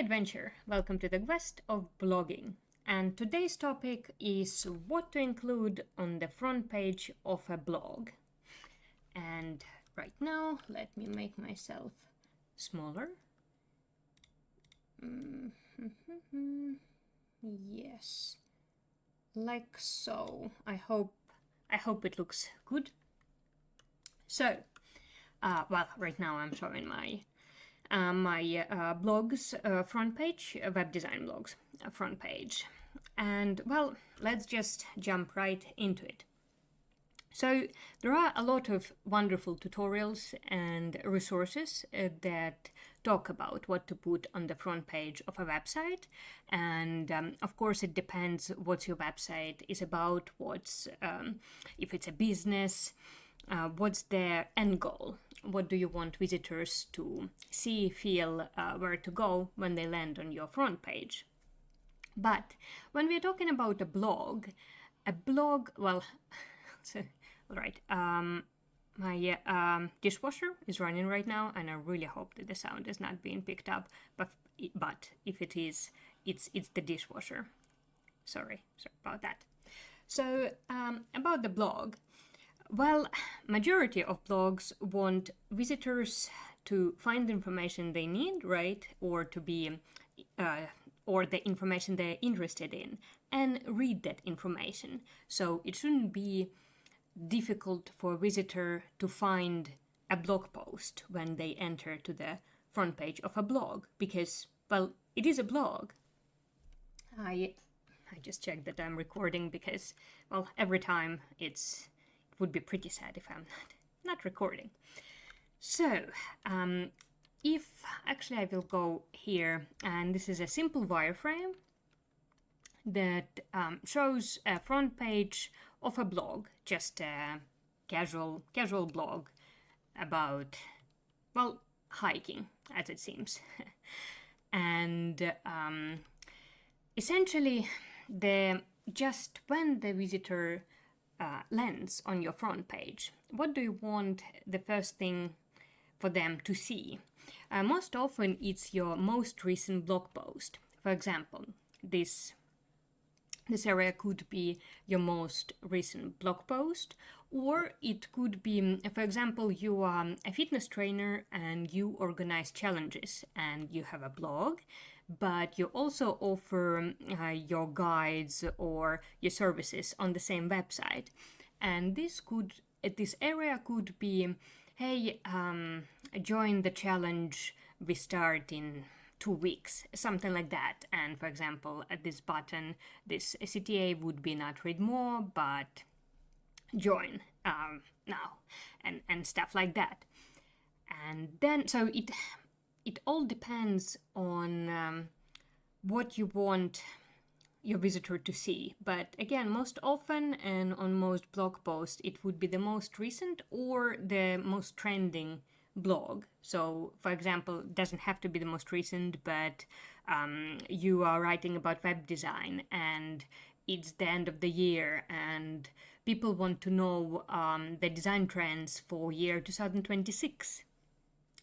adventure! Welcome to the quest of blogging. And today's topic is what to include on the front page of a blog. And right now, let me make myself smaller. Yes, like so. I hope it looks good. So, right now I'm showing my blog's front page, web design blogs front page. And well, let's just jump right into it. So there are a lot of wonderful tutorials and resources that talk about what to put on the front page of a website. And of course, it depends what your website is about, if it's a business, what's their end goal. What do you want visitors to see, feel, where to go when they land on your front page? But when we're talking about a blog, well, right, my dishwasher is running right now, and I really hope that the sound is not being picked up. But if it is, it's the dishwasher. Sorry about that. So about the blog. Well, majority of blogs want visitors to find the information they need, right? Or to be, or the information they're interested in, and read that information. So it shouldn't be difficult for a visitor to find a blog post when they enter to the front page of a blog, because, well, it is a blog. I just checked that I'm recording because, well, every time it would be pretty sad if I'm not recording. So, if actually I will go here, and this is a simple wireframe that shows a front page of a blog, just a casual blog about, well, hiking, as it seems. And essentially, just when the visitor lands on your front page, what do you want the first thing for them to see? Most often it's your most recent blog post. For example, this area could be your most recent blog post, or it could be, for example, you are a fitness trainer and you organize challenges and you have a blog, but you also offer your guides or your services on the same website. And this area could be, hey, join the challenge, we start in 2 weeks, something like that. And for example, at this button, this CTA would be not read more, but join now, and stuff like that. And then, so it all depends on what you want your visitor to see. But again, most often and on most blog posts, it would be the most recent or the most trending blog. So, for example, it doesn't have to be the most recent, but you are writing about web design and it's the end of the year and people want to know the design trends for year 2026.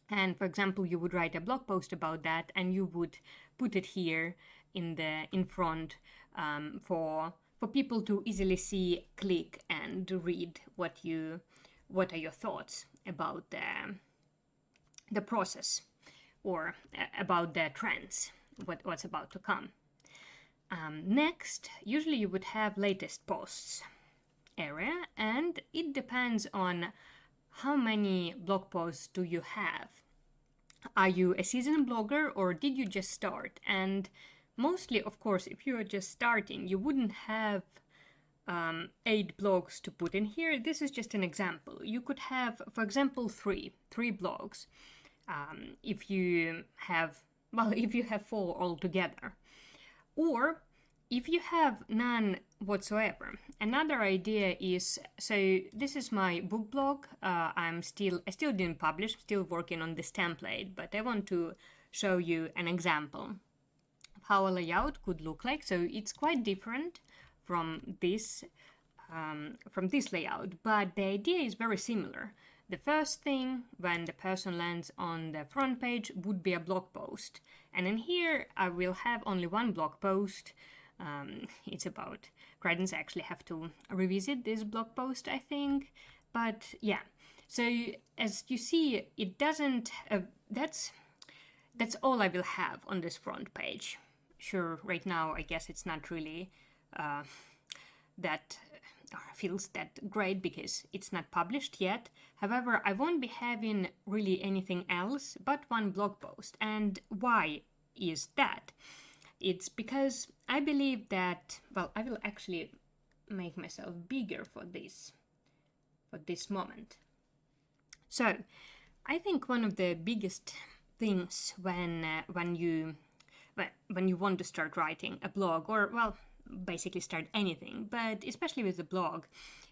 And for example, you would write a blog post about that and you would put it here in front for people to easily see, click, and read what are your thoughts about the process or about the trends, what's about to come. Next, usually you would have latest posts area, and it depends on how many blog posts do you have. Are you a seasoned blogger or did you just start? And mostly, of course, if you are just starting, you wouldn't have 8 blogs to put in here. This is just an example. You could have, for example, three blogs. If you have 4 altogether. Or if you have none whatsoever. Another idea is, so this is my book blog. I still didn't publish, still working on this template, but I want to show you an example of how a layout could look like. So it's quite different from this layout, but the idea is very similar. the first thing when the person lands on the front page would be a blog post. And in here I will have only one blog post. It's about Credence. I actually have to revisit this blog post, I think. But yeah, so as you see, it doesn't, that's all I will have on this front page. Sure, right now I guess it's not really that feels that great because it's not published yet. However, I won't be having really anything else but one blog post. And why is that? It's because I believe that, well, I will actually make myself bigger for this moment. So, I think one of the biggest things when you want to start writing a blog, or well, basically start anything, but especially with the blog,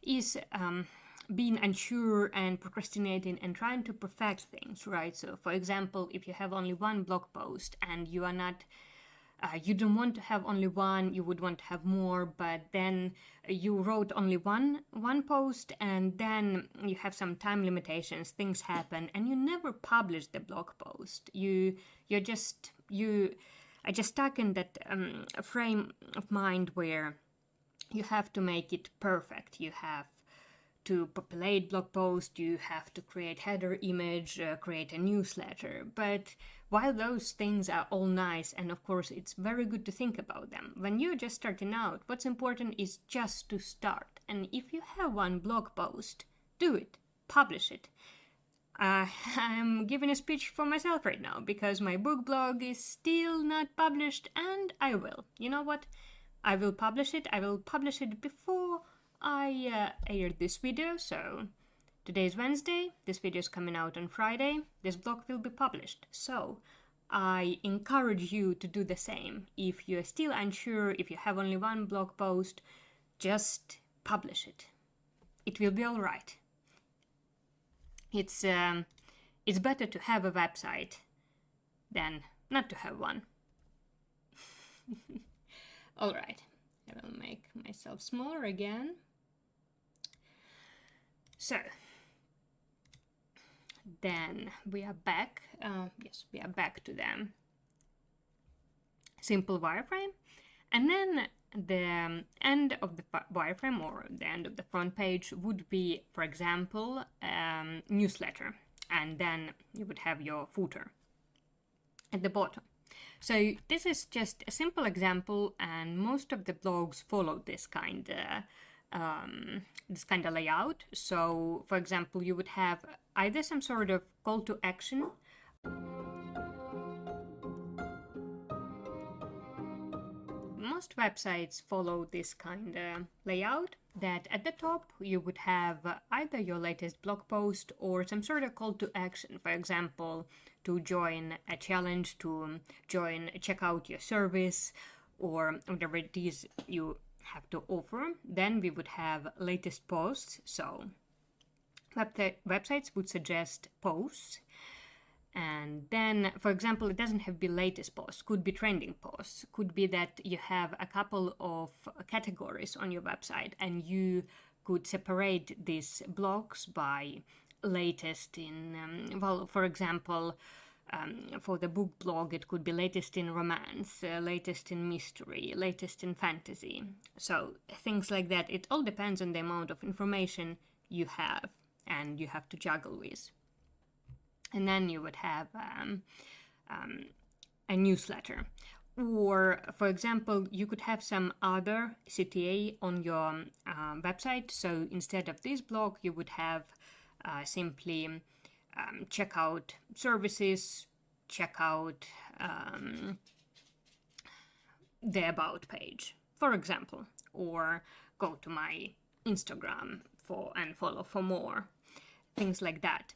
is being unsure and procrastinating and trying to perfect things, right? So, for example, if you have only one blog post and you are not you don't want to have only one, you would want to have more, but then you wrote only one post and then you have some time limitations, things happen, and you never publish the blog post. You're just stuck in that frame of mind where you have to make it perfect. You have to populate blog post, you have to create header image, create a newsletter. But while those things are all nice, and of course it's very good to think about them, when you're just starting out, what's important is just to start. And if you have one blog post, do it, publish it. I'm giving a speech for myself right now because my book blog is still not published, and I will. You know what? I will publish it. I will publish it before I aired this video. So today is Wednesday. This video is coming out on Friday. This blog will be published. So I encourage you to do the same. If you're still unsure, if you have only one blog post, just publish it. It will be all right. It's better to have a website than not to have one. All right, I will make myself smaller again. So then we are back. Yes, we are back to the simple wireframe, and then the end of the wireframe or the end of the front page would be, for example, newsletter, and then you would have your footer at the bottom. So this is just a simple example, and most of the blogs follow this kind of layout. So, for example, you would have either some sort of call to action. Most websites follow this kind of layout, that at the top you would have either your latest blog post or some sort of call to action. For example, to join a challenge, to check out your service, or whatever it is you have to offer. Then we would have latest posts. So websites would suggest posts. And then, for example, it doesn't have to be latest posts, could be trending posts, could be that you have a couple of categories on your website and you could separate these blogs by latest in, for example, for the book blog, it could be latest in romance, latest in mystery, latest in fantasy. So things like that. It all depends on the amount of information you have and you have to juggle with. And then you would have a newsletter. Or, for example, you could have some other CTA on your website. So instead of this blog, you would have simply check out services, check out the About page, for example, or go to my Instagram and follow for more, things like that.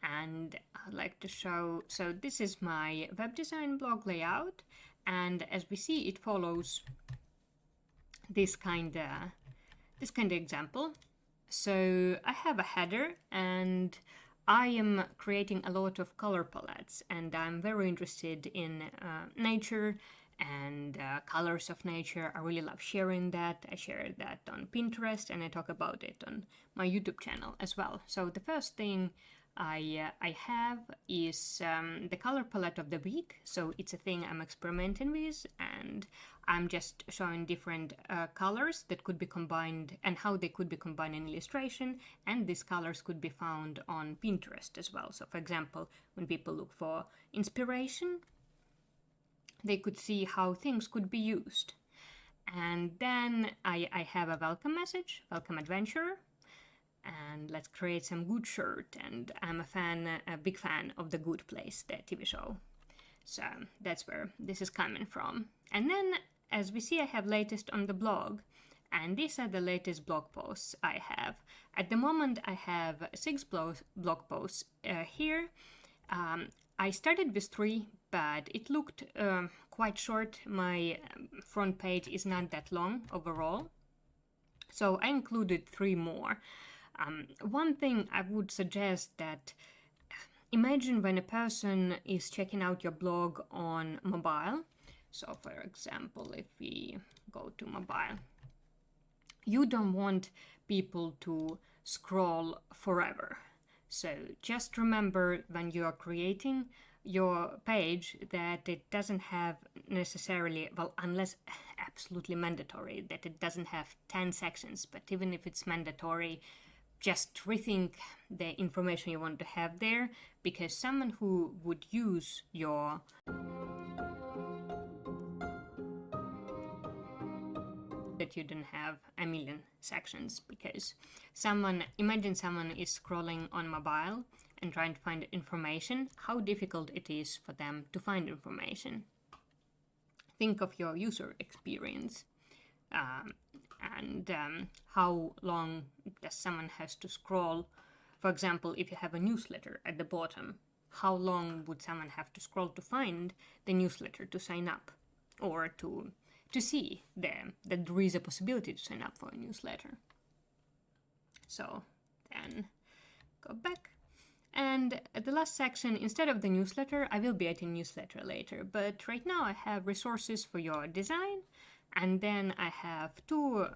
And I'd like to show, so this is my web design blog layout, and as we see, it follows this kind of example. So I have a header, and I am creating a lot of color palettes, and I'm very interested in nature and colors of nature. I really love sharing that. I share that on Pinterest, and I talk about it on my YouTube channel as well. So the first thing I have is the color palette of the week. So it's a thing I'm experimenting with, and I'm just showing different colors that could be combined and how they could be combined in illustration. And these colors could be found on Pinterest as well. So for example, when people look for inspiration, they could see how things could be used. And then I have a welcome message, welcome adventurer, and let's create some good shirt. And I'm a big fan of The Good Place, the TV show. So that's where this is coming from. And then, as we see, I have latest on the blog, and these are the latest blog posts I have. At the moment, I have 6 blog posts here. I started with 3, but it looked quite short. My front page is not that long overall, so I included 3 more. One thing I would suggest that imagine when a person is checking out your blog on mobile. So for example, if we go to mobile, you don't want people to scroll forever. So just remember when you are creating your page that it doesn't have necessarily, well, unless absolutely mandatory, that it doesn't have 10 sections. But even if it's mandatory, just rethink the information you want to have there, because someone who would use your that you don't have a million sections, because imagine someone is scrolling on mobile and trying to find information, how difficult it is for them to find information. Think of your user experience. And how long does someone has to scroll? For example, if you have a newsletter at the bottom, how long would someone have to scroll to find the newsletter to sign up, or to see that there is a possibility to sign up for a newsletter? So then go back. And at the last section, instead of the newsletter, I will be adding newsletter later, but right now I have resources for your design. And then I have 2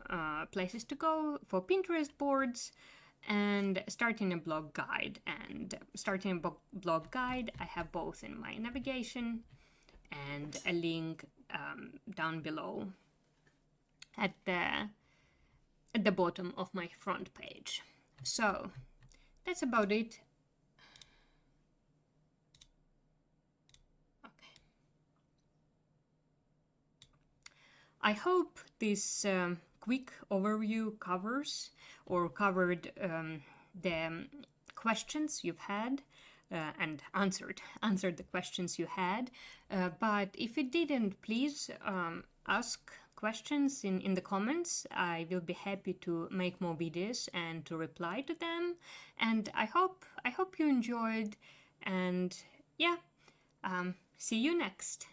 places to go for Pinterest boards and starting a blog guide. And starting a blog guide, I have both in my navigation and a link down below at the bottom of my front page. So that's about it. I hope this quick overview covered the questions you've had and answered the questions you had. But if it didn't, please ask questions in the comments. I will be happy to make more videos and to reply to them. And I hope you enjoyed. And yeah, see you next.